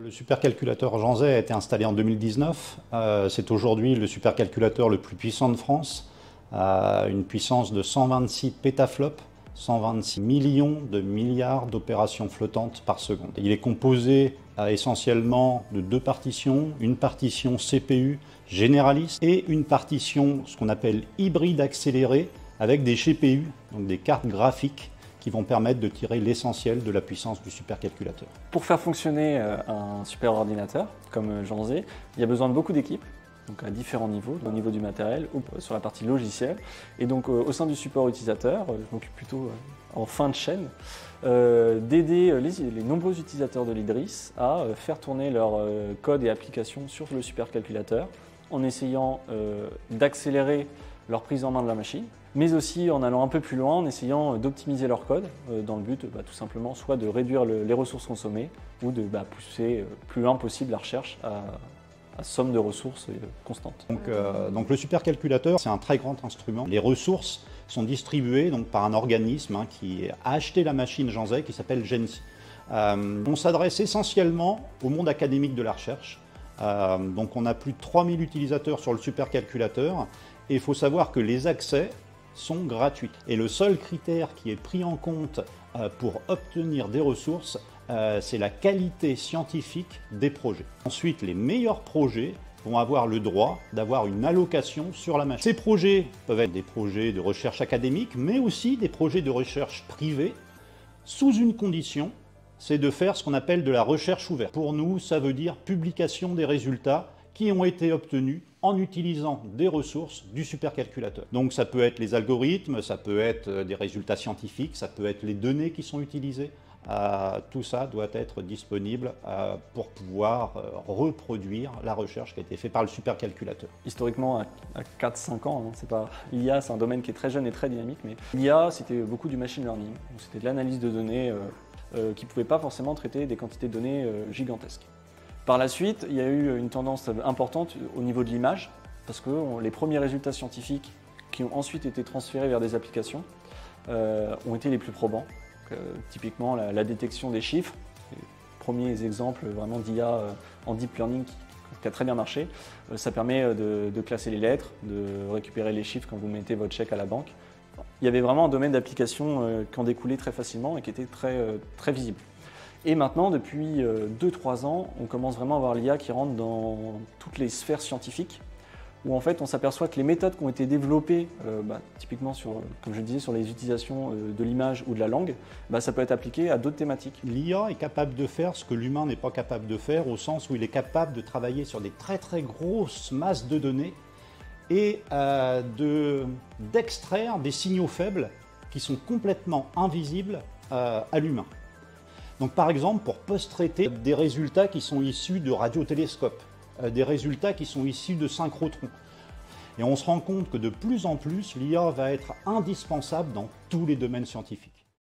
Le supercalculateur Jean Zay a été installé en 2019. C'est aujourd'hui le supercalculateur le plus puissant de France, à une puissance de 126 pétaflops, 126 millions de milliards d'opérations flottantes par seconde. Il est composé essentiellement de deux partitions, une partition CPU généraliste et une partition, ce qu'on appelle hybride accélérée, avec des GPU, donc des cartes graphiques, qui vont permettre de tirer l'essentiel de la puissance du supercalculateur. Pour faire fonctionner un superordinateur comme Jean Zay, il y a besoin de beaucoup d'équipes, donc à différents niveaux, au niveau du matériel ou sur la partie logicielle. Et donc au sein du support utilisateur, je m'occupe plutôt en fin de chaîne, d'aider les nombreux utilisateurs de l'Idris à faire tourner leur code et applications sur le supercalculateur en essayant d'accélérer leur prise en main de la machine, mais aussi en allant un peu plus loin, en essayant d'optimiser leur code, dans le but tout simplement soit de réduire les ressources consommées ou de pousser plus loin possible la recherche à somme de ressources constante. Donc le supercalculateur, c'est un très grand instrument. Les ressources sont distribuées par un organisme qui a acheté la machine Jean Zay qui s'appelle GENSI. On s'adresse essentiellement au monde académique de la recherche. Donc on a plus de 3000 utilisateurs sur le supercalculateur et il faut savoir que les accès sont gratuits. Et le seul critère qui est pris en compte pour obtenir des ressources, c'est la qualité scientifique des projets. Ensuite, les meilleurs projets vont avoir le droit d'avoir une allocation sur la machine. Ces projets peuvent être des projets de recherche académique, mais aussi des projets de recherche privée, sous une condition, c'est de faire ce qu'on appelle de la recherche ouverte. Pour nous, ça veut dire publication des résultats qui ont été obtenus en utilisant des ressources du supercalculateur. Donc ça peut être les algorithmes, ça peut être des résultats scientifiques, ça peut être les données qui sont utilisées. Tout ça doit être disponible pour pouvoir reproduire la recherche qui a été faite par le supercalculateur. Historiquement, à 4-5 ans, l'IA c'est un domaine qui est très jeune et très dynamique, mais l'IA c'était beaucoup du machine learning, c'était de l'analyse de données qui ne pouvait pas forcément traiter des quantités de données gigantesques. Par la suite, il y a eu une tendance importante au niveau de l'image, parce que les premiers résultats scientifiques qui ont ensuite été transférés vers des applications ont été les plus probants. Typiquement la détection des chiffres, les premiers exemples vraiment d'IA en deep learning qui a très bien marché. Ça permet de classer les lettres, de récupérer les chiffres quand vous mettez votre chèque à la banque. Il y avait vraiment un domaine d'application qui en découlait très facilement et qui était très visible. Et maintenant, depuis 2-3 ans, on commence vraiment à voir l'IA qui rentre dans toutes les sphères scientifiques, où en fait on s'aperçoit que les méthodes qui ont été développées, typiquement comme je le disais, sur les utilisations de l'image ou de la langue, ça peut être appliqué à d'autres thématiques. L'IA est capable de faire ce que l'humain n'est pas capable de faire, au sens où il est capable de travailler sur des très grosses masses de données et d'extraire des signaux faibles qui sont complètement invisibles à l'humain. Donc par exemple, pour post-traiter des résultats qui sont issus de radiotélescopes, des résultats qui sont issus de synchrotrons. Et on se rend compte que de plus en plus, l'IA va être indispensable dans tous les domaines scientifiques.